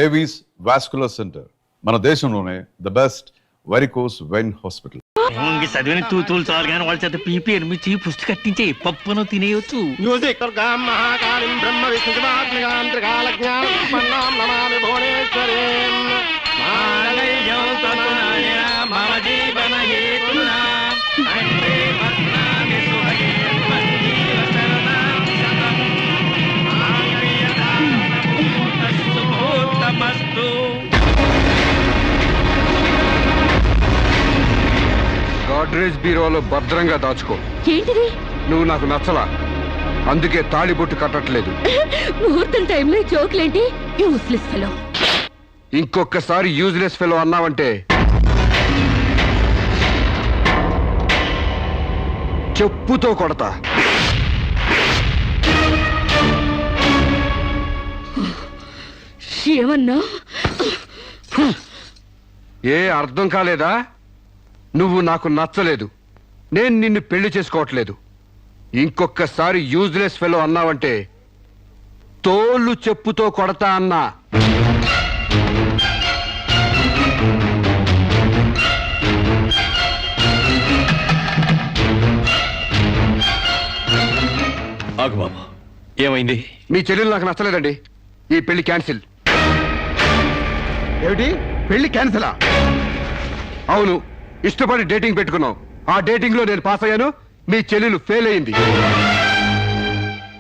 Avis vascular centre మన దేశంలోనే the best varicose vein hospital. చదివిన తూతులు చాలు కానీ వాళ్ళ చేత పీపీ ఎనిమిది పుష్టి కట్టించే పప్పును తినేయొచ్చు. గాడ్రేజ్ బీరోలో భద్రంగా దాచుకో. ఏంటిది? నువ్వు నాకు నచ్చలా, అందుకే తాళిబొట్టు కట్టట్లేదు. ముహూర్తం టైంలో జోకులేంటి? Useless fellow. ఇంకొకసారి యూజ్లెస్ ఫెలో అన్నావంటే చెప్పుతో కొడతా. ఏమన్నా? ఏ అర్థం కాలేదా? నువ్వు నాకు నచ్చలేదు, నేను నిన్ను పెళ్లి చేసుకోవట్లేదు. ఇంకొకసారి యూజ్లెస్ ఫెలో అన్నావంటే తోలు చెప్పుతో కొడతా అన్నా. ఆగు బాబా, ఏమైంది? మీ చెల్లెలు నాకు నచ్చలేదండి, ఈ పెళ్లి క్యాన్సిల్. ఏమిటి? పెళ్లి క్యాన్సిలా? అవును, ఇష్టపడి డేటింగ్ పెట్టుకున్నాం. ఆ డేటింగ్ లో నేను పాస్ అయ్యాను, మీ చెల్లెలు ఫెయిల్ అయింది.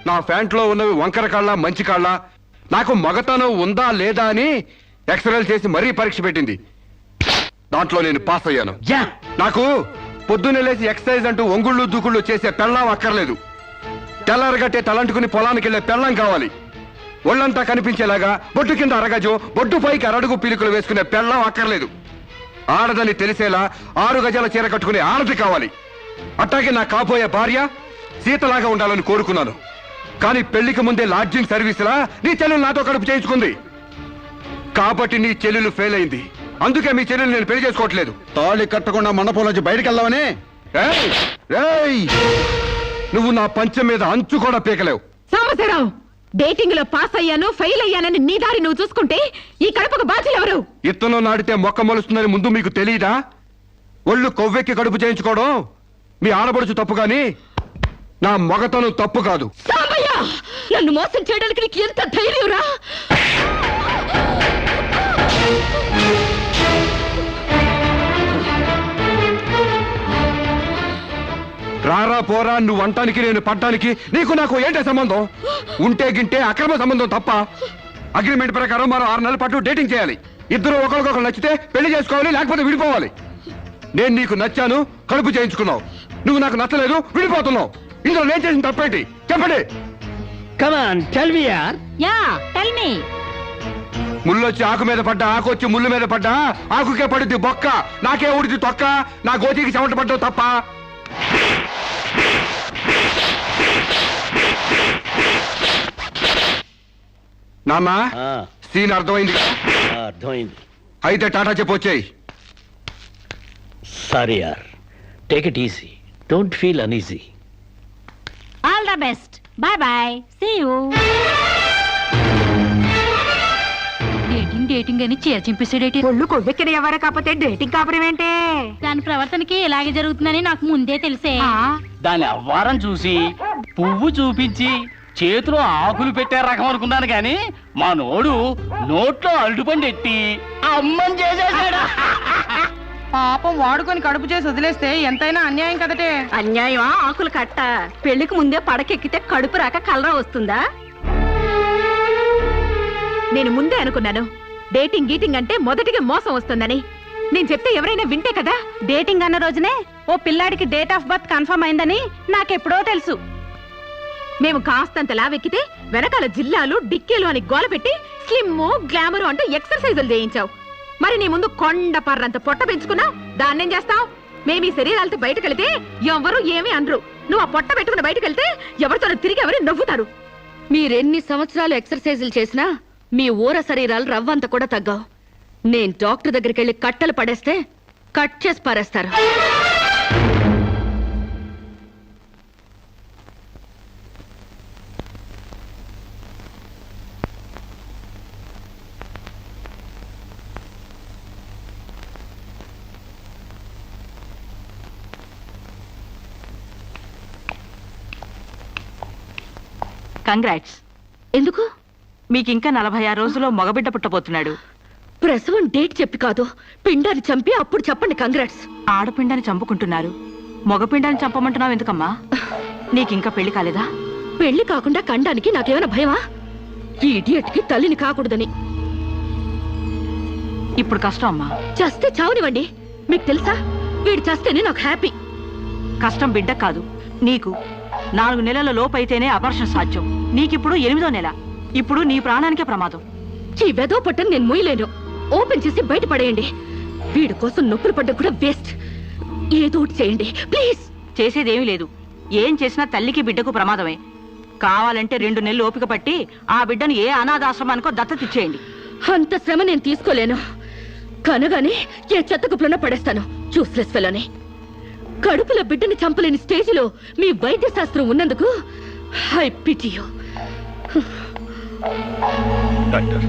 నా ప్యాంట్లో ఉన్నవి వంకర కాళ్ళ మంచి కాళ్ళ, నాకు మగతనం ఉందా లేదా అని ఎక్స్రేలు చేసి మరీ పరీక్ష పెట్టింది. దాంట్లో నేను పాస్ అయ్యాను. నాకు పొద్దున్నే లేచి ఎక్సర్సైజ్ అంటూ ఒంగుళ్ళు దూకుళ్ళు చేసే పెళ్ళాం అక్కర్లేదు. తెల్లారగట్టే తలంటుకుని పొలానికి వెళ్లే పెళ్ళాం కావాలి. ఒళ్ళంతా కనిపించేలాగా బొడ్డు కింద అరగజో, బొడ్డు పైకి అరడుగు పీలికలు వేసుకునే పెళ్ళాం అక్కర్లేదు. ఆడదని తెలిసేలా 6 గజాల చీర కట్టుకునే ఆడది కావాలి. అట్టాగే నా కాబోయే భార్య సీతలాగా ఉండాలని కోరుకున్నాను. కానీ పెళ్లికి ముందే లాడ్జింగ్ సర్వీసులా నీ చెల్లెలు నాతో కడుపు చేయించుకుంది. కాబట్టి నీ చెల్లెలు ఫెయిల్ అయింది, అందుకే మీ చెల్లెలు నేను పెళ్లి చేసుకోవట్లేదు. తాళి కట్టకుండా మండపం నుంచి బయటకు వెళ్దామని. నువ్వు నా పంచె మీద అంచు కూడా పీకలేవు. సాంబశివరావు, డేటింగ్ లో పాస్ అయ్యాను ఫెయిల్ అయ్యానని నీ దారి నువ్వు చూసుకుంటే ఈ కడపకు బాధ్యులు ఎవరు? ఇత్తనం నాటితే మొక్క మొలుస్తుందని ముందు మీకు తెలియదా? ఒళ్ళు కొవ్వెక్కి కడుపు చేయించుకోవడం మీ ఆడపడుచు తప్పు గాని నా మగతనం తప్పు కాదు. సాంబయ్య, నన్ను మోసం చేయడానికి నీకు ఎంత ధైర్యం రా? రారా పోరా, నువ్వు అంటానికి నేను పడ్డానికి నీకు నాకు ఏంటే సంబంధం? ఉంటే గింటే అక్రమ సంబంధం తప్ప. అగ్రిమెంట్ ప్రకారం మరో 6 నెలల పాటు డేటింగ్ చేయాలి. ఇద్దరు ఒకరికొకరు నచ్చితే పెళ్లి చేసుకోవాలి, లేకపోతే విడిపోవాలి. నేను నీకు నచ్చాను, కడుపు చేయించుకున్నావు. నువ్వు నాకు నచ్చలేదు, విడిపోతున్నావు. ఇందులో నేను చేసిన తప్పేంటి చెప్పండి. ముళ్ళొచ్చి ఆకు మీద పడ్డా, ఆకు వచ్చి ముళ్ళు మీద పడ్డా, ఆకుకే పడుద్ది బొక్క, నాకే ఊడిది తొక్క. నా గోతికి చెమట పడ్డావు తప్ప. నాన్న, సీన్ అర్థమైంది? అర్థమైంది. అయితే టాటా చెప్పొచ్చాయి. సారీ యార్, take it easy, don't feel uneasy. All the best, bye bye, see you. Dating అని చీర చింపేసాడేటి. ఒళ్ళు కొవ్వెక్కిన ఎవరు కాకపోతే డేటింగ్ కాపురం ఏంటే? దాని ప్రవర్తనకి ఇలాగే జరుగుతుందని నాకు ముందే తెలిసే. దాని అవ్వారం చూసి పువ్వు చూపించి చేతిలో ఆకులు పెట్టే రకం అనుకున్నాను గాని మా నోడు నోట్లో అల్లుపండి ఎట్టి అమ్మని చేసేసాడు. పాపం వాడుకొని కడుపు చేసి వదిలేస్తే ఎంతైనా అన్యాయం కదటే. అన్యాయమా? ఆకులు కట్ట. పెళ్లికి ముందే పడకెక్కితే కడుపు రాక కలరా వస్తుందా? నేను ముందే అనుకున్నాను డేటింగ్ గీటింగ్ అంటే మొదటిగా మోసం వస్తుందని. నేను చెప్తే ఎవరైనా వింటే కదా. డేటింగ్ అన్న రోజునే ఓ పిల్లాడికి డేట్ ఆఫ్ బర్త్ కన్ఫర్మ్ అయిందని నాకెప్పుడో తెలుసు. మేము కాస్తంత లావెక్కితే వెనకాల జిల్లాలు డిక్కీలు అని గోల పెట్టి స్లిమ్ గ్లామర్ అంటూ ఎక్సర్సైజులు చేయించావు. మరి నీ ముందు కొండ పర్రంత పొట్ట పెంచుకున్నావు, దాన్నేం చేస్తావు? మేము ఈ శరీరాలతో బయటకెళ్తే ఎవరు ఏమీ అనరు. నువ్వు ఆ పొట్ట పెట్టుకుని బయటకెళ్తే ఎవరితో తిరిగి ఎవరు నవ్వుతారు. మీరెన్ని సంవత్సరాలు ఎక్సర్సైజులు చేసినా మీ ఊర శరీరాలు రవ్వంత కూడా తగ్గవు. నేను డాక్టర్ దగ్గరికి వెళ్ళి కట్టలు పడేస్తే కట్ చేసి పారేస్తారు. కంగ్రాట్స్. ఎందుకు? మీకింకా 46 రోజుల్లో మగబిడ్డ పుట్టబోతున్నాడు. ప్రసవం డేట్ చెప్పి కాదు, పిండాన్ని చంపి అప్పుడు చెప్పండి కంగ్రాట్స్. ఆడపిండాన్ని చంపుకుంటున్నారు, మగపిండాన్ని చంపమంటున్నావు ఎందుకమ్మా? నీకింకా పెళ్లి కాలేదా? పెళ్లి కాకుండా కండానికి నాకేమైనా భయమా? ఈ ఇడియట్కి తల్లిని కాకూడదని. ఇప్పుడు కష్టం అమ్మా. చస్తే చావునివ్వండి. మీకు తెలుసా, వీడు చస్తేనే నాకు హ్యాపీ. కష్టం బిడ్డ కాదు నీకు. 4 నెలల లోపైతేనే అపర్షన్ సాధ్యం. నీకిప్పుడు 8వ నెల. ఇప్పుడు నీ ప్రాణానికే ప్రమాదం. ఈ వెదో పట్టని నేను మొయ్యలేను. ఓపెన్ చేసి బయట పడేయండి. వీడి కోసం నొప్పులు పడ్డం కూడా వేస్ట్. ఏదో ఒకటి చేయండి ప్లీజ్. చేసేదేమీ లేదు. ఏం చేసినా తల్లికి బిడ్డకు ప్రమాదమే. కావాలంటే 2 నెలలు ఓపిక పట్టి ఆ బిడ్డను ఏ అనాథాశ్రమానికో దత్తతిచ్చేయండి. అంత శ్రమ నేను తీసుకోలేను. కనగానే ఏ చెత్త కుప్పలోనే పడేస్తాను. చూస్లెస్ ఫెలోనే. కడుపులో బిడ్డని చంపలేని స్టేజిలో మీ వైద్య శాస్త్రం ఉన్నందుకు ఐ పిటీ యు. డాక్టర్,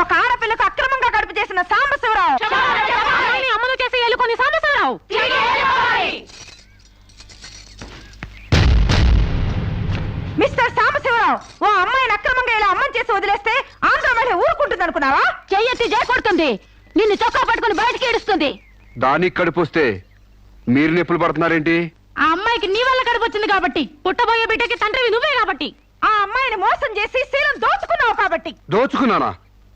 ఒక ఆడపిల్లకు అక్రమంగా కడుపు చేసిన సాంబశివరావు, అమలు చేసి ఎలుకొని సాంబశివరావు. మిస్టర్ సాంబశివరావు, ఓ అమ్మాయిని అక్రమంగా ఇలా అమ్మని చేసి వదిలేస్తే ఆంధ్ర మహిళ ఊరుకుంటుంది అనుకున్నావా? చెయ్యెత్తి కొడుతుంది. నిన్ను చొక్కా పట్టుకుని బయటికి ఏడుస్తుంది. దానికి కడుపొస్తే మీరు నొప్పులు పడుతున్నారేంటి? ఆ అమ్మాయికి నీ వల్ల కడుపు వచ్చింది కాబట్టి, పుట్టబోయే బిడ్డకి తండ్రివి నువ్వే కాబట్టి. ఆ అమ్మాయిని మోసం చేసి శీలం దోచుకున్నావు కాబట్టి. దోచుకున్నానా?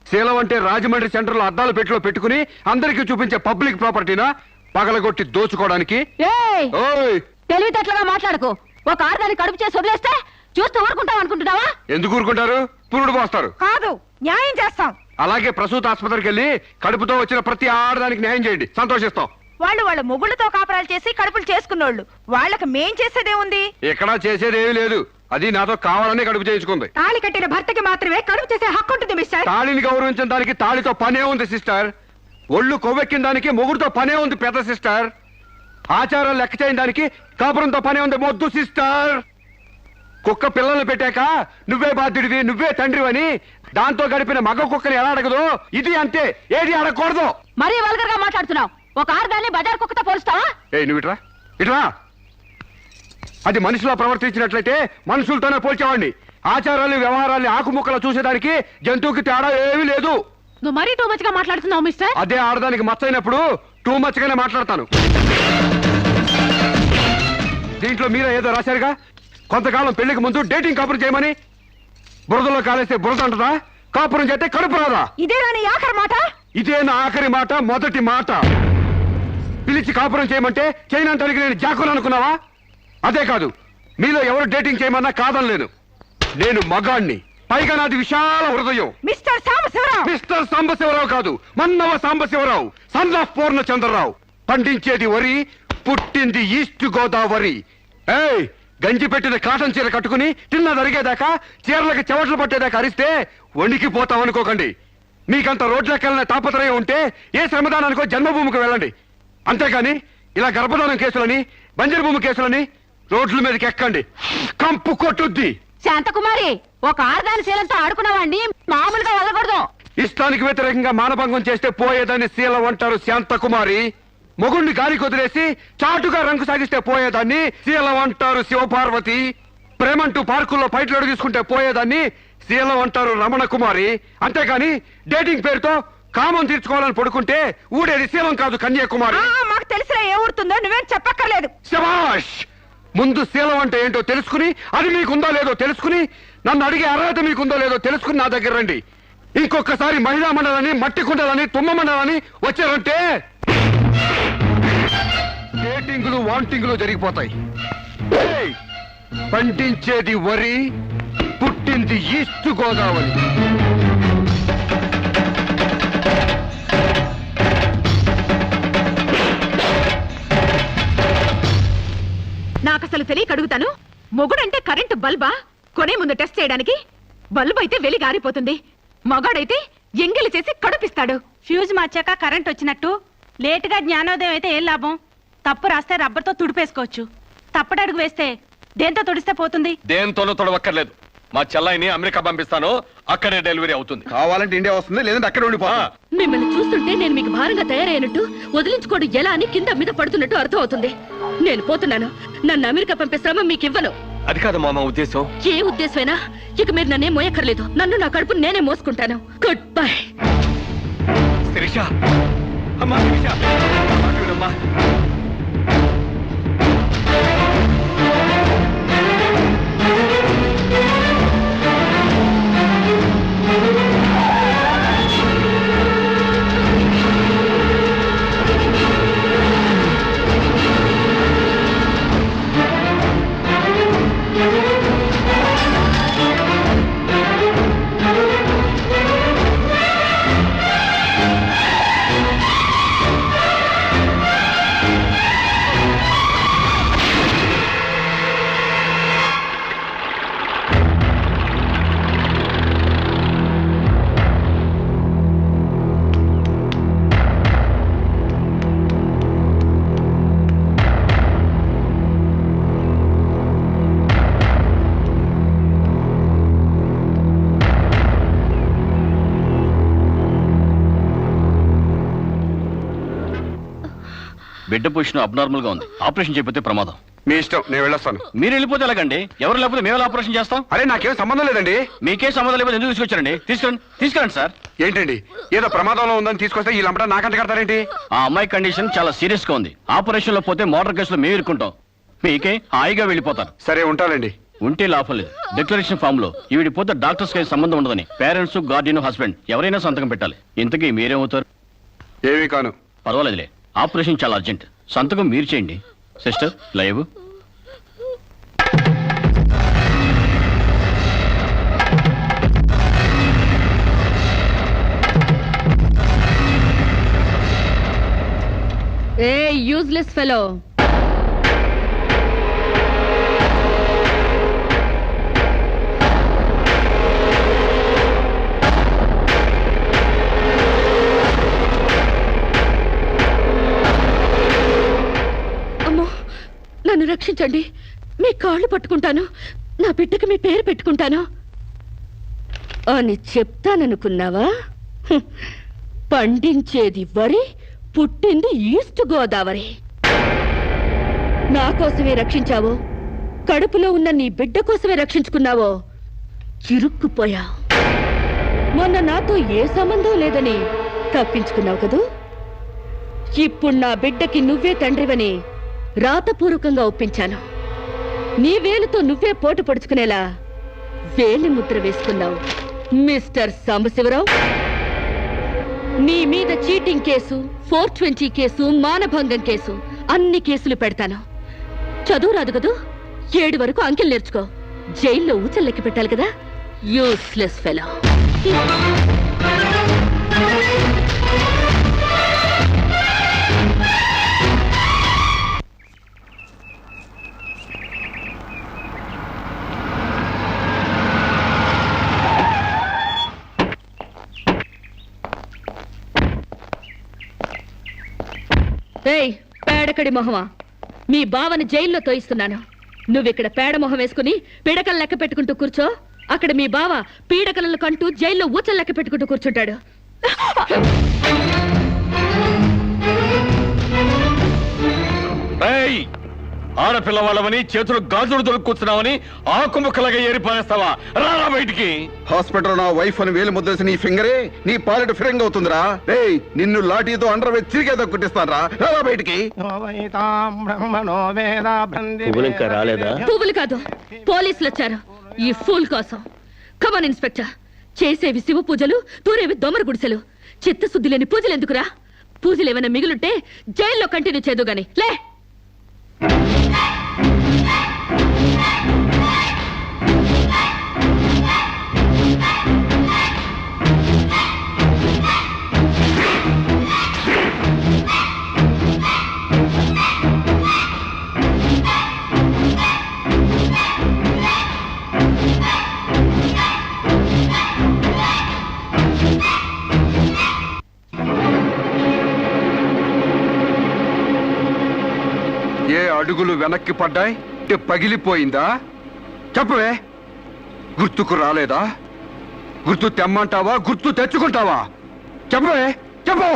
శీలం అంటే రాజమండ్రి సెంటర్ లో అద్దాల పెట్టిలో పెట్టుకుని అందరికీ చూపించే పబ్లిక్ ప్రాపర్టీనా? పగలగొట్టి దోచుకోవడానికి? ఓయ్, తెలివితేటలుగా మాట్లాడకు. ఒక ఆడదాన్ని కడుపు చేసి వదిలేస్తే చూస్తూ ఊరుకుంటావు అనుకుంటున్నావా? ఎందుకు ఊరుకుంటారు? పురుడు పోస్తారు. కాదు, న్యాయం చేస్తాం. అలాగే ప్రసూత ఆసుపత్రికి వెళ్ళి కడుపుతో వచ్చిన ప్రతి ఆడదానికి న్యాయం చేయండి, సంతోషిస్తాం. వాళ్ళు వాళ్ళ మొగుళ్ళతో కాపురాలు చేసి కడుపులు చేసుకున్నోళ్ళు. వాళ్ళకి మేం చేసేదే ఉంది? ఎక్కడా చేసేదేమీ లేదు. అది నాతో కావాలని కడుపు చేయించుకుంది. తాళి కట్టిన భర్తకి మాత్రమే కడుపు చేసే హక్కు ఉంటుంది మిస్టర్. తాళిని గౌరవించిన దానికి తాళితో పనే ఉంది సిస్టర్. ఒళ్ళు కొవ్వెక్కిన దానికి మొగుడుతో పనే ఉంది పెద్ద సిస్టర్. ఆచారాలు లెక్క చేయని దానికి కాపురంతో పనే ఉంది మొద్దు సిస్టర్. కుక్క పిల్లలు పెట్టాక నువ్వే బాధ్యుడివి, నువ్వే తండ్రివని దాంతో గడిపిన మగ కుక్కని ఎలా అడగదు, ఇది అంతే. ఏది అడగకూడదు. మరీ వల్గర్ గా మాట్లాడుతున్నావు. ఒక ఆడదాన్ని బజార్ కుక్కతో పోలుస్తావా? నువ్వు ఇట్రా ఇట్రా. అది మనిషిలో ప్రవర్తించినట్లయితే మనుషులతోనే పోల్చేవాడిని. ఆచారాలు వ్యవహారాల్ని ఆకుముక్కలు చూసేదానికి జంతువుకి తేడా ఏమీ లేదు. నువ్వు మరీ టూ మచ్ గా మాట్లాడుతున్నావు మిస్టర్. అదే ఆడదానికి మచ్చైనప్పుడు టూ మచ్ గానే మాట్లాడతాను. దీంట్లో మీరే ఏదో రాశారుగా, కొంతకాలం పెళ్లికి ముందు డేటింగ్ కాపురం చేయమని. బురదలో కాలేస్తే బురద అంటదా? కాపురం చేస్తే కడుపు రాదా? ఇదేనా నీ ఆఖరి మాట? ఇదే నా ఆఖరి మాట, మొదటి మాట. పిలిచి కాపురం చేయమంటే చేయనంటానికి నేను జాకులు అనుకున్నావా? అదే కాదు, మీలో ఎవరు డేటింగ్ చేయమన్నా కాదనలేను. నేను మగాణ్ణి, పైగా నాది విశాల హృదయం. మిస్టర్ సాంబశివరావు. మిస్టర్ సాంబశివరావు కాదు, మన్నవ సాంబశివరావు, సన్ ఆఫ్ పూర్ణచంద్రరావు. పండించేది వరి, పుట్టింది ఈస్ట్ గోదావరి. ఏయ్, గంజి పెట్టిన కాటన్ చీర కట్టుకుని తిన్నది అరిగేదాకా, చీరలకు చెవట్లు పట్టేదాకా అరిస్తే వణికిపోతాం అనుకోకండి. మీకంత రోడ్లెక్కాలనే తాపత్రయం ఉంటే ఏ శ్రమదానానికో జన్మభూమికి వెళ్ళండి. అంతేగాని ఇలా గర్భధానం కేసులని, బంజరు భూమి కేసులని రోడ్ల మీదకి ఎక్కండి, కంపు కొట్టుద్ది. శాంతకుమారి, ఒక ఆడదాని శీలంతో ఆడుకున్నావాడిని మామూలుగా వదలకూడదు. ఇష్టానికి వ్యతిరేకంగా మానభంగం చేస్తే పోయేదాన్ని శీలం అంటారు శాంతకుమారి. మొగుణ్ణి గాలికి వదిలేసి చాటుగా రంగు సాగిస్తే పోయేదాన్ని శీలం అంటారు శివపార్వతి. ప్రేమంటూ పార్కుల్లో ఫైట్లు అడుగు తీసుకుంటే పోయేదాన్ని శీలం అంటారు రమణ కుమారి. అంతేగాని డేటింగ్ పేరుతో కామం తీర్చుకోవాలని పడుకుంటే ఊడేది శీలం కాదు కన్యాకుమారి. మాకు తెలిసినా ఏ ఊరుతుందో నువ్వేం చెప్పక్కర్లేదు. శభాష్! ముందు శీలం అంటే ఏంటో తెలుసుకుని, అది మీకుందో లేదో తెలుసుకుని, నన్ను అడిగే అర్హత మీకుందో లేదో తెలుసుకుని నా దగ్గర రండి. ఇంకొకసారి మహిళా మండలని, మట్టి కుండలని, తుమ్మ మండలని వచ్చారంటే డేటింగులు వాంటింగులు జరిగిపోతాయి. ఏయ్! పండించేది వరి, పుట్టింది ఈస్ట్ గోదావరి. నాకు అసలు తెలియక అడుగుతాను, మొగుడంటే కరెంటు బల్బా? కొనే ముందు టెస్ట్ చేయడానికి? బల్బు అయితే వెలి గారిపోతుంది, మగాడైతే ఎంగిలి చేసి కడుపిస్తాడు. ఫ్యూజ్ మార్చాక కరెంట్ వచ్చినట్టు లేటుగా జ్ఞానోదయం అయితే ఏం లాభం? తప్పు రాస్తే రబ్బర్తో తుడిపేసుకోవచ్చు, తప్పటడుగు వేస్తే దేంతో తుడిస్తే పోతుంది? దేంతోనూ తొడవక్కర్లేదు. మా చెల్లాయిని అమెరికా పంపిస్తాను, అక్కడే డెలివరీ అవుతుంది. కావాలంటే ఇండియా వస్తుంది, లేదంటే అక్కడ ఉండిపోతా. మిమ్మల్ని చూస్తుంటే నేను మీకు భారంగా తయారైనట్టు, వదిలించుకోవడం ఎలా అని కింద మీద పడుతున్నట్టు అర్థం అవుతుంది. నేను పోతున్నాను. నన్ను అమెరికా పంపిస్తామో మీకు ఇవ్వను. అది కాదు మామ ఉద్దేశం. ఏ ఉద్దేశమైనా ఇక మీరు నన్నే మోయక్కర్లేదు. నన్ను నా కడుపు నేనే మోసుకుంటాను. Good bye. శిరీష, అమ్మా శిరీష, మాట వినమ్మా. బిడ్డ పొజిషన్ అబ్నార్మల్ గా ఉంది. ఆపరేషన్ చేయకపోతే ప్రమాదం. మీ ఇష్టం, నేను వెళ్ళొస్తాను. మీరు వెళ్ళిపోతే ఎలాగండి? ఎవరు లేకపోతే మేము ఆపరేషన్ చేస్తాం. అరే నాకేం సంబంధం లేదండి. మీకే సంబంధం లేకపోతే ఎందుకు తీసుకొచ్చారండి? తీసుకురండి సార్. ఏంటండి ఏదో ప్రమాదంలో ఉందని తీసుకొస్తే ఈ లంపట నాకంట కడతారేంటి? ఆ అమ్మాయి కండిషన్ చాలా సీరియస్ గా ఉంది. ఆపరేషన్ లో పోతే మోటార్ కేసులో మేము ఇరుక్కుంటాం. మీకే హాయిగా వెళ్ళిపోతారు. సరే ఉంటానండి. ఉంటే లాభం లేదు. డిక్లరేషన్ ఫామ్ లో ఈవిడి పోతే డాక్టర్స్ కి సంబంధం ఉండదని పేరెంట్స్, గార్డియన్, హస్బెండ్ ఎవరైనా సంతకం పెట్టాలి. ఇంతకీ మీరేమవుతారు? ఏమీ కాను. పర్వాలేదులే, ఆపరేషన్ చాలా అర్జెంట్. సంతకం మీరు చేయండి. Sister live. ఏ యూజ్లెస్ ఫెలో, నన్ను రక్షించండి. మీ కాళ్ళు పట్టుకుంటాను, నా బిడ్డకి మీ పేరు పెట్టుకుంటాను అని చెప్తాననుకున్నావా? పండించేది వరి, పుట్టింది ఈస్ట్ గోదావరి. నా కోసమే రక్షించావో, కడుపులో ఉన్న నీ బిడ్డ కోసమే రక్షించుకున్నావో చిరుక్కుపోయా. మొన్న నాతో ఏ సంబంధం లేదని తప్పించుకున్నావు కదూ. ఇప్పుడు నా బిడ్డకి నువ్వే తండ్రివని రాతపూర్వకంగా ఒప్పించాను. నీ వేలుతో నువ్వే పోటు పొడుచుకునేలా వేలి ముద్ర వేసుకున్నావు మిస్టర్ సాంబశివరావు. నీ మీద చీటింగ్ కేసు, 420 కేసు, మానభంగం కేసు, అన్ని కేసులు పెడతాను. చదువు రాదు కదూ, 7 వరకు అంకెలు నేర్చుకో. జైల్లో ఊచల్లెక్కి పెట్టాలి కదా. Useless fellow. ఏయ్ పేడకడి మొహమా, మీ బావని జైల్లో తోయిస్తున్నాను. నువ్విక్కడ పేడ మొహం వేసుకుని పీడకలు లెక్క పెట్టుకుంటూ కూర్చో. అక్కడ మీ బావ పీడకలను కంటూ జైల్లో ఊచలు లెక్క పెట్టుకుంటూ కూర్చుంటాడు. ఆడపిల్లవాళ్ళమని చేతులు గాజులు దొరుకుతున్నావని ఆకు ముక్కలుగా ఏరిపారేస్తావా? రారా బయటికి. హాస్పిటల్ నా వైఫ్ అని వేలు ముద్రేసి నీ ఫింగరే నీ పాలెట్ ఫిరంగ్ అవుతుందిరా. ఏయ్ నిన్ను లాఠీతో అండర్ వేసి తిరిగేదో కుట్టిస్తాను రా. రారా బయటికి. పువ్వులు కాదు, పోలీసులు వచ్చారు ఈ ఫూల్ కోసం. Come on inspector. చేసేవి శివ పూజలు, తూరేవి దోమర గుడిసెలు. చిత్తశుద్ధి లేని పూజలు ఎందుకురా? పూజలు ఏమైనా మిగులుంటే జైల్లో కంటిన్యూ చేదు గాని లే. చెవులు వెనక్కి పడ్డాయి అంటే పగిలిపోయిందా? చెప్పవే, గుర్తుకు రాలేదా? గుర్తు తెమ్మంటావా, గుర్తు తెచ్చుకుంటావా? చెప్పవే, చెప్పు.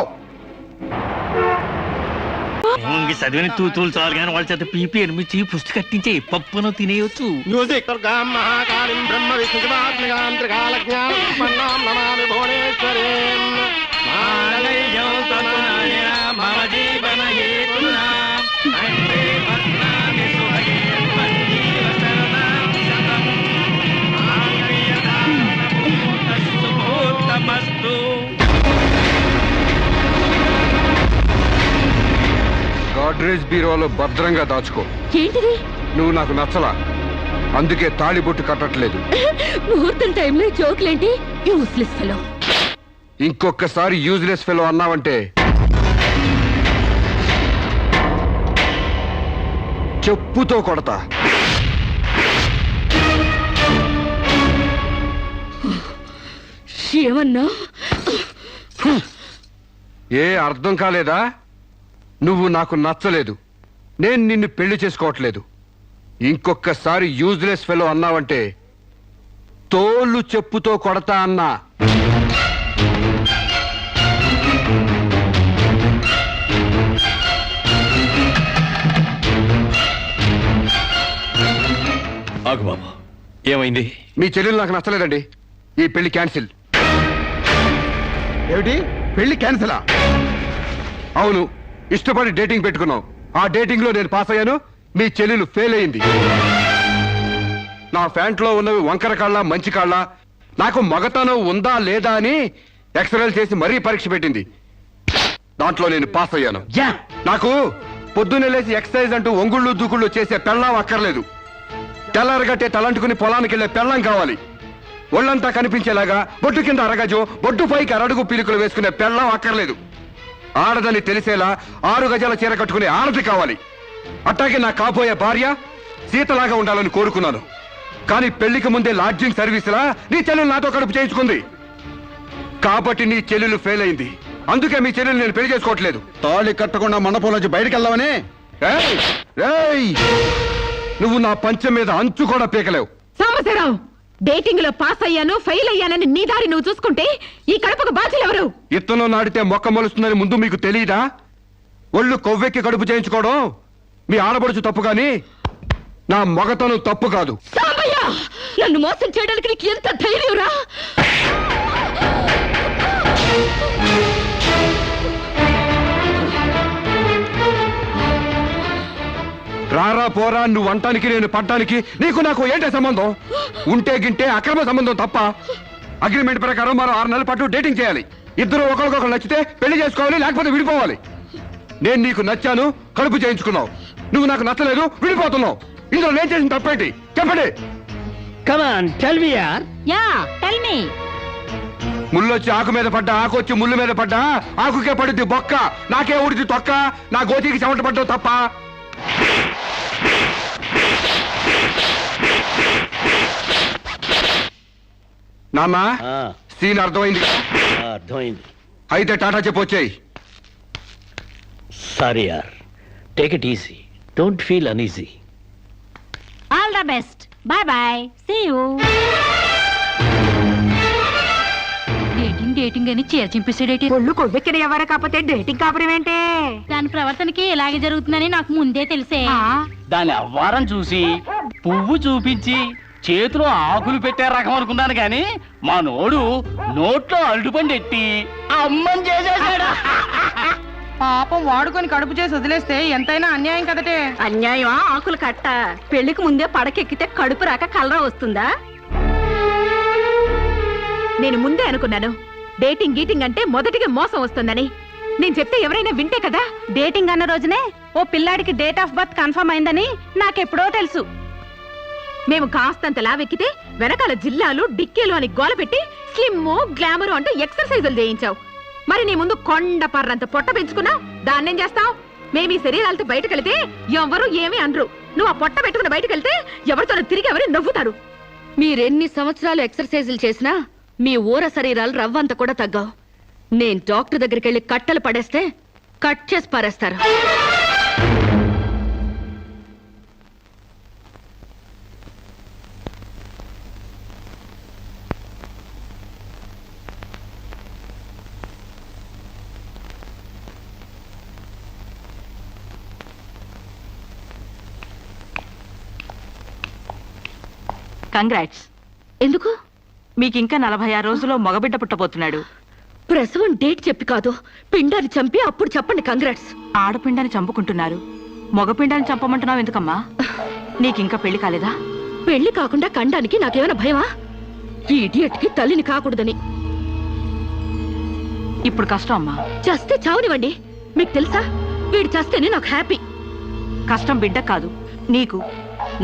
చదివిన తూతులు చాలు కానీ వాళ్ళ చేత పీపీ అనిపించి పుష్టి కట్టించే పప్పును తినేయొచ్చు. మ్యూజిక్ మహాకాళి బ్రహ్మ గాడ్రేజ్ బీరోలో భద్రంగా దాచుకో. ఏంటిది? నువ్వు నాకు నచ్చలా, అందుకే తాళిబొట్టు కట్టట్లేదు. ముహూర్తం టైంలో జోకులేంటి? Useless fellow. ఇంకొకసారి యూజ్లెస్ ఫెలో అన్నావంటే చెప్పుతో కొడతా. ఏమన్నా? ఏ అర్థం కాలేదా? నువ్వు నాకు నచ్చలేదు, నేను నిన్ను పెళ్లి చేసుకోవట్లేదు. ఇంకొకసారి యూజ్లెస్ ఫెలో అన్నావంటే తోలు చెప్పుతో కొడతా అన్నా. ఆగు బాబు, ఏమైంది? మీ చెల్లెలు నాకు నచ్చలేదండి, ఈ పెళ్లి క్యాన్సిల్. ఏమిటి పెళ్లి క్యాన్సిలా? అవును, ఇష్టపడి డేటింగ్ పెట్టుకున్నాం. ఆ డేటింగ్ లో నేను పాస్ అయ్యాను, మీ చెల్లెలు ఫెయిల్ అయింది. నా ఫ్యాంట్లో ఉన్నవి వంకర కాళ్ళ మంచి కాళ్ళ, నాకు మగతనం ఉందా లేదా అని ఎక్స్రేలు చేసి మరీ పరీక్ష పెట్టింది. దాంట్లో నేను పాస్ అయ్యాను. నాకు పొద్దున్నే లేచి ఎక్సర్సైజ్ అంటూ ఒంగుళ్ళు దూకుళ్ళు చేసే పెళ్ళాం అక్కర్లేదు. తెల్లారగట్టే తలంటుకుని పొలానికి వెళ్లే పెళ్ళాం కావాలి. ఒళ్ళంతా కనిపించేలాగా బొడ్డు కింద అరగజో, బొడ్డు పైకి అరడుగు పీలికలు వేసుకునే పెళ్ళాం అక్కర్లేదు. ఆడదని తెలిసేలా 6 గజాల చీర కట్టుకునే ఆడది కావాలి. అట్టాగే నా కాబోయే భార్య సీతలాగా ఉండాలని కోరుకున్నాను. కానీ పెళ్లికి ముందే లాడ్జింగ్ సర్వీసులా నీ చెల్లెలు నాతో కడుపు చేయించుకుంది. కాబట్టి నీ చెల్లెలు ఫెయిల్ అయింది, అందుకే మీ చెల్లెలు నేను పెళ్లి చేసుకోవట్లేదు. తాళి కట్టకుండా మండపం నుంచి బయటకు వెళ్దామని. ఏయ్, ఏయ్, నువ్వు నా పంచె మీద అంచు కూడా పీకలేవు. సాంబశివరావు, డేటింగ్ లో పాస్ అయ్యాను ఫెయిల్ అయ్యానని నీ దారి నువ్వు చూసుకుంటే ఈ కడపకు బాధ్యులు ఎవరు? ఇత్తనం నాటితే మొక్క మొలుస్తుందని ముందు మీకు తెలియదా? ఒళ్ళు కొవ్వెక్కి కడుపు చేయించుకోవడం మీ ఆడపడుచు తప్పు గాని నా మగతనం తప్పు కాదు. సాంబయ్య, నన్ను మోసం చేయడానికి నీకు ఎంత ధైర్యం రా? రారా పోరా, నువ్వు అంటానికి నేను పడ్డానికి నీకు నాకు ఏంటే సంబంధం? ఉంటే గింటే అక్రమ సంబంధం తప్ప. అగ్రిమెంట్ ప్రకారం మరో 6 నెలల పాటు డేటింగ్ చేయాలి. ఇద్దరు ఒకరికొకరు నచ్చితే పెళ్లి చేసుకోవాలి, లేకపోతే విడిపోవాలి. నేను నీకు నచ్చాను, కడుపు చేయించుకున్నావు. నువ్వు నాకు నచ్చలేదు, విడిపోతున్నావు. ఇందులో నేను చేసిన తప్పేంటి చెప్పండి. Yeah tell me. ముళ్ళొచ్చి ఆకు మీద పడ్డా, ఆకు వచ్చి ముళ్ళు మీద పడ్డా, ఆకుకే పడుద్ది బొక్క, నాకే ఊడిది తొక్క. నా గోతికి చెమట పడ్డావు తప్ప. నాన్న, సీన్ అర్థమైంది? అర్థమైంది. అయితే టాటా చెప్పొచ్చాయి. సారీ యార్, take it easy, don't feel uneasy. All the best, bye bye, see you. Dating అని చీర చింపేసాడేటి. ఒళ్ళు కొవ్వెక్కిన ఎవరు కాకపోతే డేటింగ్ కాపురం ఏంటే? దాని ప్రవర్తనకి ఇలాగే జరుగుతుందని నాకు ముందే తెలిసే. దాని అవ్వారం చూసి పువ్వు చూపించి చేతిలో ఆకులు పెట్టే రకం అనుకున్నాను కానీ మా నోడు నోట్లో అల్లుపండి ఎట్టి అమ్మని చేసేసాడు. పాపం వాడుకొని కడుపు చేసి వదిలేస్తే ఎంతైనా అన్యాయం కదటే. అన్యాయమా? ఆకులు కట్ట. పెళ్లికి ముందే పడకెక్కితే కడుపు రాక కలరా వస్తుందా? నేను ముందే అనుకున్నాను డేటింగ్ గీటింగ్ అంటే మొదటిగా మోసం వస్తుందని. నేను చెప్తే ఎవరైనా వింటే కదా. డేటింగ్ అన్న రోజునే ఓ పిల్లాడికి డేట్ ఆఫ్ బర్త్ కన్ఫర్మ్ అయిందని నాకెప్పుడో తెలుసు. మేము కాస్తంత లావెక్కితే వెనకాల జిల్లాలు డిక్కీలు అని గోల పెట్టి స్లిమ్ గ్లామర్ అంటే ఎక్సర్సైజులు చేయించావు. మరి నీ ముందు కొండ పర్రంత పొట్ట పెంచుకున్నావు, దాన్నేం చేస్తావు? మేము ఈ శరీరాలతో బయటకెళ్తే ఎవరు ఏమీ అనరు. నువ్వు ఆ పొట్ట పెట్టుకుని బయటకెళ్తే ఎవరితో తిరిగి ఎవరు నవ్వుతారు. మీరెన్ని సంవత్సరాలు ఎక్సర్సైజులు చేసినా మీ ఊర శరీరాలు రవ్వంత కూడా తగ్గవు. నేను డాక్టర్ దగ్గరికి వెళ్ళి కట్టలు పడేస్తే కట్ చేసి పారేస్తారు. కంగ్రాట్స్. ఎందుకు? మీకింకా 46 రోజుల్లో మగబిడ్డ పుట్టబోతున్నాడు. ప్రసవం డేట్ చెప్పి కాదు, పిండాన్ని చంపి అప్పుడు చెప్పండి కంగ్రాట్స్. ఆడపిండాన్ని చంపుకుంటున్నారు, మగపిండాన్ని చంపమంటున్నావు ఎందుకమ్మా? నీకింకా పెళ్లి కాలేదా? పెళ్లి కాకుండా కండానికి నాకేమైనా భయమా? ఈ ఇడియట్ కి తల్లిని కాకూడదని. ఇప్పుడు కష్టం అమ్మా. చస్తే చావునివ్వండి. మీకు తెలుసా, వీడు చస్తేనే నాకు హ్యాపీ. కష్టం బిడ్డ కాదు, నీకు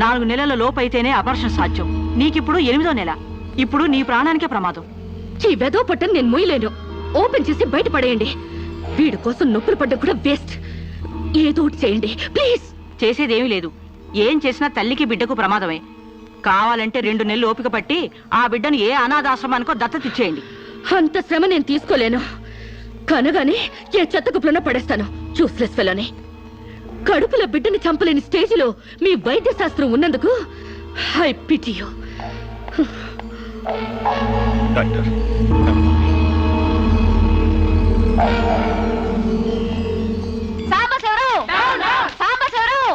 4 నెలల లోపైతేనే అపర్షన్ సాధ్యం. నీకిప్పుడు 8వ నెల. ఇప్పుడు నీ ప్రాణానికే ప్రమాదం. ఈ వెదో పట్టని నేను మొయ్యలేను. ఓపెన్ చేసి బయట పడేయండి. వీడి కోసం నొప్పులు పడ్డం కూడా వేస్ట్. ఏదో ఒకటి చేయండి ప్లీజ్. చేసేదేమీ లేదు. ఏం చేసినా తల్లికి బిడ్డకు ప్రమాదమే. కావాలంటే 2 నెలలు ఓపిక పట్టి ఆ బిడ్డను ఏ అనాథాశ్రమానికో దత్తతిచ్చేయండి. అంత శ్రమ నేను తీసుకోలేను. కనగానే ఏ చెత్త కుప్పలోనే పడేస్తాను. చూస్లెస్ ఫెలోని. కడుపులో బిడ్డని చంపలేని స్టేజిలో మీ వైద్య శాస్త్రం ఉన్నందుకు I pity you. Doctor, Sambasivarao Sambasivarao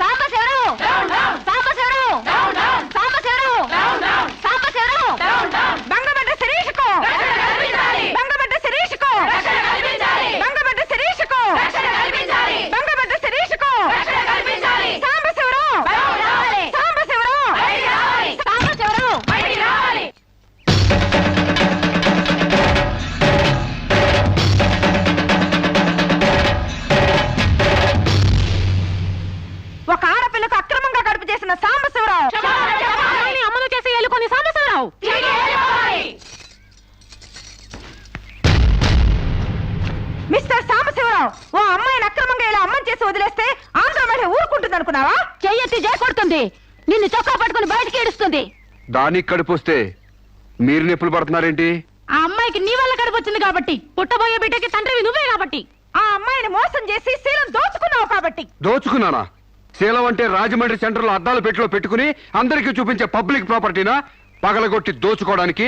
Sambasivarao Sambasivarao Sambasivarao Sambasivarao బంగబడ్డ శిరీషకు బంగబడ్డ శిరీషకు బంగబడ్డ శిరీషకు బంగబడ్డ శిరీషకు సాంబశివరావు సాంబశివరావు సాంబశివరావు ఒక ఆడపిల్లకు అక్రమంగా కడుపు చేసిన సాంబశివరావు అమలు చేసి ఎలుకొని సాంబశివరావు. మిస్టర్ సాంబశివరావు, ఓ అమ్మాయిని అక్రమంగా ఇలా అమ్మని చేసి వదిలేస్తే ఆంధ్ర మహిళ ఊరుకుంటుంది అనుకున్నావా? చెయ్యెత్తి కొడుతుంది, నిన్ను చొక్కా పట్టుకుని బయటికి ఏడుస్తుంది. దానికి కడుపు వస్తే మీరు నొప్పులు పడుతున్నారేంటి? ఆ అమ్మాయికి నీ వల్ల కడుపు వచ్చింది కాబట్టి, పుట్టబోయే బిడ్డకి తండ్రివి నువ్వే కాబట్టి. ఆ అమ్మాయిని మోసం చేసి శీలం దోచుకున్నావు కాబట్టి. దోచుకున్నానా? శీలం అంటే రాజమండ్రి సెంటర్ లో అద్దాల పెట్టిలో పెట్టుకుని అందరికీ చూపించే పబ్లిక్ ప్రాపర్టీనా? పగలగొట్టి దోచుకోవడానికి?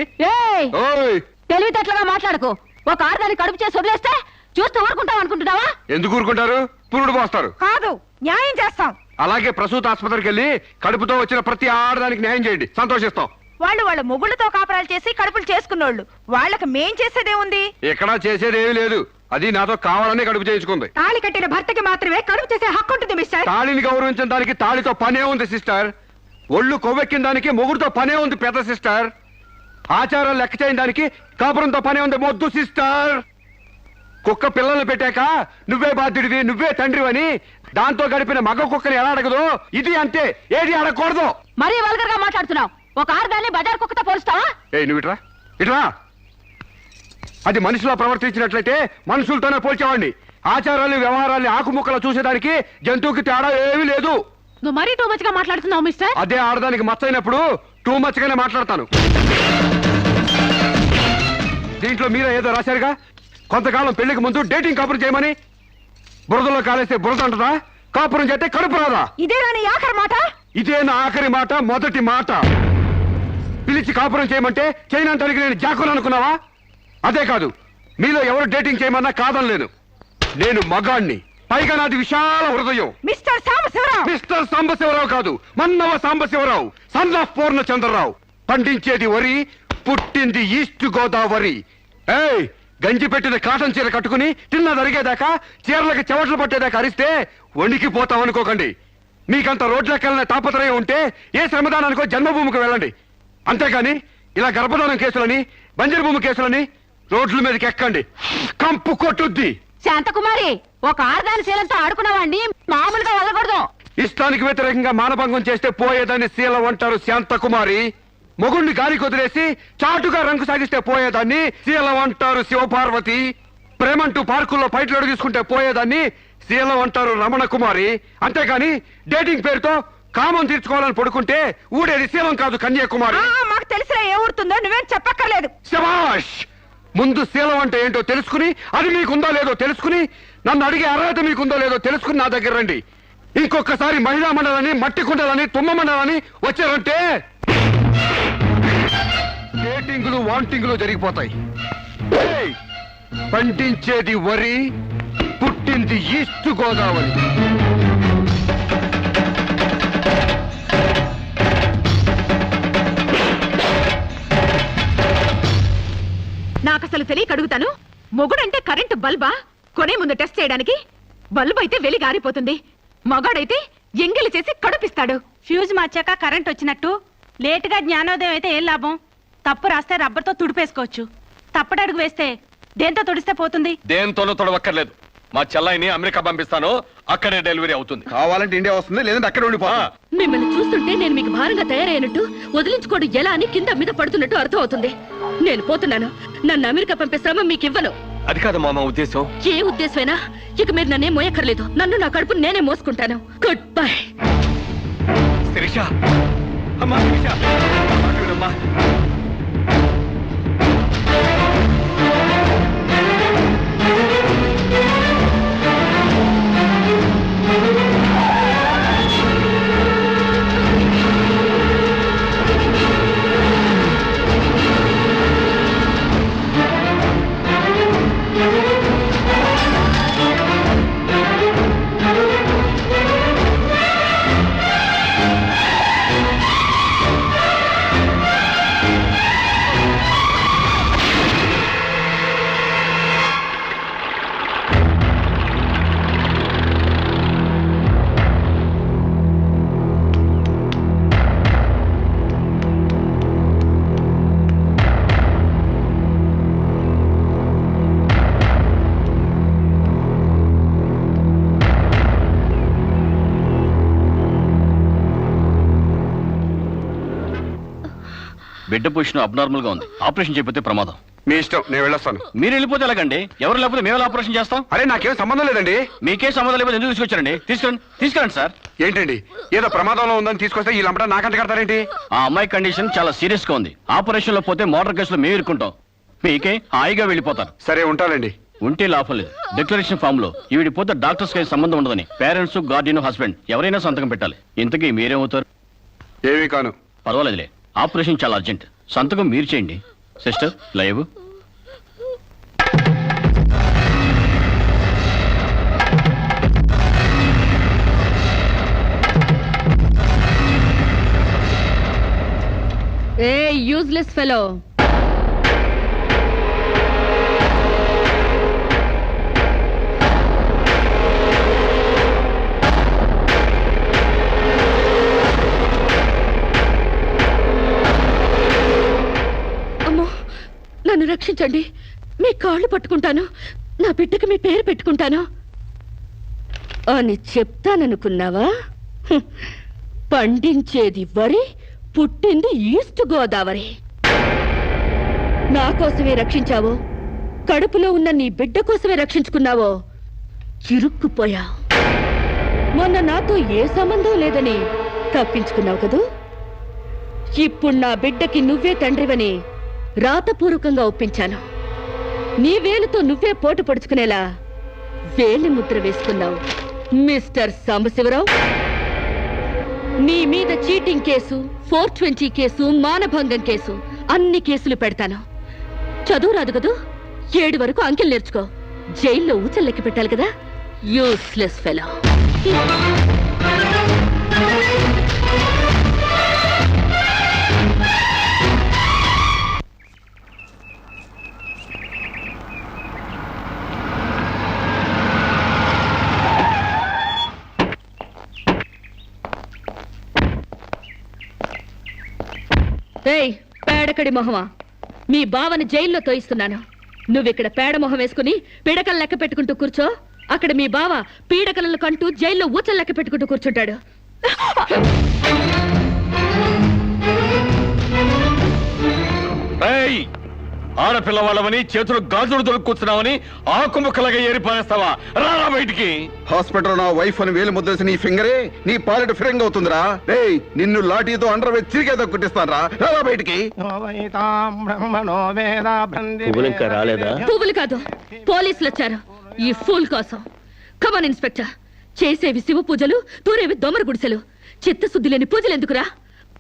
ఓయ్, తెలివితేటలుగా మాట్లాడకు. ఒక ఆడదాన్ని కడుపు చేసి వదిలేస్తే చూస్తూ ఊరుకుంటాం అనుకుంటున్నావా? ఎందుకు ఊరుకుంటారు? పురుడు పోస్తారు. కాదు, న్యాయం చేస్తాం. అలాగే ప్రసూత ఆసుపత్రికి వెళ్ళి కడుపుతో వచ్చిన ప్రతి ఆడదానికి న్యాయం చేయండి, సంతోషిస్తాం. వాళ్ళు వాళ్ళ మొగుళ్ళతో కాపరాలు చేసి కడుపులు చేసుకున్నోళ్ళు. వాళ్ళకి మేం చేసేదే ఉంది? ఎక్కడా చేసేదేమీ లేదు. అది నాతో కావాలని కడుపు చేయించుకుంది. తాళి కట్టిన భర్తకి మాత్రమే కడుపు చేసే హక్కు ఉంటుంది మిస్టర్. తాళిని గౌరవించిన దానికి తాళితో పనే ఉంది సిస్టర్. ఒళ్ళు కొవ్వెక్కిన దానికి మొగుడుతో పనే ఉంది పెద్ద సిస్టర్. ఆచారాలు లెక్క చేయని దానికి కాపురంతో పనే ఉంది మొద్దు సిస్టర్. కుక్క పిల్లలు పెట్టాక నువ్వే బాధ్యుడివి, నువ్వే తండ్రివని దాంతో గడిపిన మగ కుక్కని ఎలా అడగదు, ఇది అంతే. ఏది అడగకూడదు. మరీ వల్గర్ గా మాట్లాడుతున్నావు. ఒక ఆడదాన్ని బజార్ కుక్కతో పోలుస్తావా? నువ్వు ఇట్రా ఇట్రా. అది మనిషిలో ప్రవర్తించినట్లయితే మనుషులతోనే పోల్చేవాడిని. ఆచారాలు వ్యవహారాలు ఆకుముక్కలు చూసేదానికి జంతువుకి తేడా ఏమీ లేదు. నువ్వు మరీ టూ మచ్ గా మాట్లాడుతున్నావు మిస్టర్. అదే ఆడదానికి మచ్చైనప్పుడు టూ మచ్ గానే మాట్లాడతాను. దీంట్లో మీరే ఏదో రాశారుగా, కొంతకాలం పెళ్లికి ముందు డేటింగ్ కాపురం చేయమని. బురదలో కాలేస్తే బురద అంటదా? కాపురం చేస్తే కడుపు రాదా? ఇదేనా నీ ఆఖరి మాట? ఇదే నా ఆఖరి మాట, మొదటి మాట. పిలిచి కాపురం చేయమంటే చేయనంతనికి నేను జాకులు అనుకున్నావా? అదే కాదు, మీలో ఎవరు డేటింగ్ చేయమన్నా కాదనలేను. నేను మగాణ్ణి, పైగా నాది విశాల హృదయం. మిస్టర్ సాంబశివరావు. మిస్టర్ సాంబశివరావు కాదు, మన్నవ సాంబశివరావు, సన్ ఆఫ్ పూర్ణచంద్రరావు. పండించేది వరి, పుట్టింది ఈస్ట్ గోదావరి. ఏయ్, గంజి పెట్టిన కాటన్ చీర కట్టుకుని తిన్నది అరిగేదాకా, చీరలకు చెవట్లు పట్టేదాకా అరిస్తే వణికిపోతాం అనుకోకండి. మీకంత రోడ్లెక్కాలనే తాపత్రయం ఉంటే ఏ శ్రమదానానికో జన్మభూమికి వెళ్ళండి. అంతేగాని ఇలా గర్భధానం కేసులని, బంజరు భూమి కేసులని రోడ్ల మీదకి ఎక్కండి, కంపు కొట్టుద్ది. శాంతకుమారి, ఒక ఆడదాని శీలంతో ఆడుకున్నావాడిని మామూలుగా వదలకూడదు. ఇష్టానికి వ్యతిరేకంగా మానభంగం చేస్తే పోయేదాన్ని శీలం అంటారు శాంతకుమారి. మొగుణ్ణి గాలికి వదిలేసి చాటుగా రంగు సాగిస్తే పోయేదాన్ని శీలం అంటారు శివపార్వతి. ప్రేమంటూ పార్కుల్లో ఫైట్లు అడుగు తీసుకుంటే పోయేదాన్ని శీలం అంటారు రమణ కుమారి. అంతేగాని డేటింగ్ పేరుతో కామం తీర్చుకోవాలని పడుకుంటే ఊడేది శీలం కాదు కన్యాకుమారి. మాకు తెలిసినా ఏ ఊరుతుందో నువ్వేం చెప్పక్కర్లేదు. శభాష్! ముందు శీలం అంటే ఏంటో తెలుసుకుని, అది మీకుందో లేదో తెలుసుకుని, నన్ను అడిగే అర్హత మీకుందో లేదో తెలుసుకుని నా దగ్గర రండి. ఇంకొకసారి మహిళా మండలని, మట్టి కుండలని, తుమ్మ మండలని వచ్చారంటే డేటింగులు వాంటింగులు జరిగిపోతాయి. ఏయ్! పండించేది వరి, పుట్టింది ఈస్ట్ గోదావరి. తెలియక అడుగుతాను. మొగుడంటే కరెంటు బల్బా? కొనే ముందు టెస్ట్ చేయడానికి. బల్బు అయితే వెలి గారిపోతుంది, మగాడైతే ఎంగిలి చేసి కడుపిస్తాడు. ఫ్యూజ్ మార్చాక కరెంట్ వచ్చినట్టు లేటుగా జ్ఞానోదయం అయితే ఏం లాభం? తప్పు రాస్తే రబ్బర్తో తుడిపేసుకోవచ్చు. తప్పటడుగు వేస్తే దేంతో తుడిస్తే పోతుంది? దేంతోనూ తొడవక్కర్లేదు. మా చెల్లాయిని అమెరికా పంపిస్తాను, అక్కడే డెలివరీ అవుతుంది. కావాలంటే ఇండియా వస్తుంది, లేదంటే అక్కడ ఉండిపో. మిమ్మల్ని చూస్తుంటే నేను మీకు భారంగా తయారైనట్టు, వదిలించుకోవడం ఎలా అని కింద మీద పడుతున్నట్టు అర్థం అవుతుంది. నేను పోతున్నాను. నన్ను అమెరికా పంపే శ్రమ మీకు ఇవ్వను. అది కాదు మామ ఉద్దేశం. ఏ ఉద్దేశమైనా ఇక మీరు నన్నే మోయక్కర్లేదు. నన్ను నా కడుపు నేనే మోసుకుంటాను. Good bye. శిరీష, అమ్మా శిరీష, అమ్మా. బిడ్డ పొజిషన్ అబ్నార్మల్ గా ఉంది. ఆపరేషన్ చేయకపోతే ప్రమాదం. మీ ఇష్టం, నేను వెళ్ళొస్తాను. మీరు వెళ్ళిపోతే ఎలాగండి? ఎవరు లేకపోతే మేము ఆపరేషన్ చేస్తాం. అరే నాకేం సంబంధం లేదండి. మీకే సంబంధం లేకపోతే ఎందుకు తీసుకొచ్చారండి? తీసుకురండి సార్. ఏంటండి ఏదో ప్రమాదంలో ఉందని తీసుకొస్తే ఈ లంపట నాకంట కడతారేంటి? ఆ అమ్మాయి కండిషన్ చాలా సీరియస్ గా ఉంది. ఆపరేషన్ లో పోతే మోటార్ కేసులో మేము ఇరుక్కుంటాం. మీకే హాయిగా వెళ్ళిపోతారు. సరే ఉంటానండి. ఉంటే లాభం లేదు. డిక్లరేషన్ ఫామ్ లో ఈవిడి పోతే డాక్టర్స్ కి సంబంధం ఉండదని పేరెంట్స్, గార్డియన్, హస్బెండ్ ఎవరైనా సంతకం పెట్టాలి. ఇంతకీ మీరేమవుతారు? ఏమీ కాను. పర్వాలేదులే, ఆపరేషన్ చాలా అర్జెంట్. సంతకం మీరు చేయండి. Sister live. ఏ యూజ్లెస్ ఫెలో, నన్ను రక్షించండి. మీ కాళ్ళు పట్టుకుంటాను, నా బిడ్డకి మీ పేరు పెట్టుకుంటాను అని చెప్తాననుకున్నావా? పండించేది వరి, పుట్టింది ఈస్ట్ గోదావరి. నా కోసమే రక్షించావో, కడుపులో ఉన్న నీ బిడ్డ కోసమే రక్షించుకున్నావో చిరుక్కుపోయావు. మొన్న నాతో ఏ సంబంధం లేదని తప్పించుకున్నావు కదూ. ఇప్పుడు నా బిడ్డకి నువ్వే తండ్రివని రాతపూర్వకంగా ఒప్పించాను. నీ వేలుతో నువ్వే పోటు పొడుచుకునేలా వేలి ముద్ర వేసుకున్నావు మిస్టర్ సాంబశివరావు. నీ మీద చీటింగ్ కేసు, 420 కేసు, మానభంగం కేసు, అన్ని కేసులు పెడతాను. చదువు రాదు కదూ, 7 వరకు అంకెలు నేర్చుకో. జైల్లో ఊచల్లెక్కి పెట్టాలి కదా. Useless fellow. ఏయ్ పేడకడి మొహమా, మీ బావని జైల్లో తోయిస్తున్నాను. నువ్విక్కడ పేడ మొహం వేసుకుని పిడకలు లెక్క పెట్టుకుంటూ కూర్చో. అక్కడ మీ బావ పీడకలను కంటూ జైల్లో ఊచలు లెక్క పెట్టుకుంటూ కూర్చుంటాడు. ఆడపిల్లవాళ్ళమని చేతులు గాజులు దొరుకుతున్నావని ఆకు ముక్కలుగా ఏరిపారేస్తావా? రారా బయటికి. హాస్పిటల్ నా వైఫ్ అని వేలు ముద్రేసి నీ ఫింగరే నీ పాలిట ఫిరంగ్ అవుతుందిరా. రేయ్ నిన్ను లాఠీతో అండర్ వేసి చిరిగేదో కుట్టిస్తాను రా. రారా బయటికి. పువ్వులు ఇంకా రాలేదా? పువ్వులు కాదు, పోలీసులు వచ్చారు ఈ ఫూల్ కోసం. Come on inspector. చేసేవి శివ పూజలు, తూరేవి దోమర గుడిసెలు. చిత్తశుద్ధి లేని పూజలు ఎందుకురా?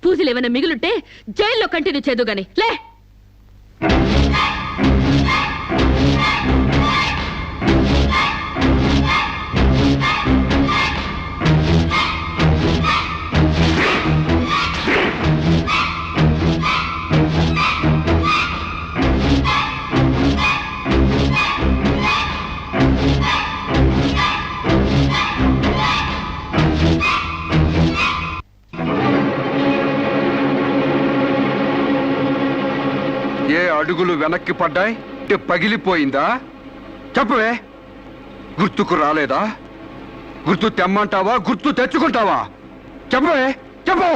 పూజలు ఏమైనా మిగులుంటే జైల్లో కంటిన్యూ చేదు గాని లే. ఏ అడుగులు వెనక్కి పడ్డాయి పగిలిపోయిందా? చెప్పవే. గుర్తుకు రాలేదా? గుర్తు తెమ్మంటావా? గుర్తు తెచ్చుకుంటావా? చెప్పవే, చెప్పు.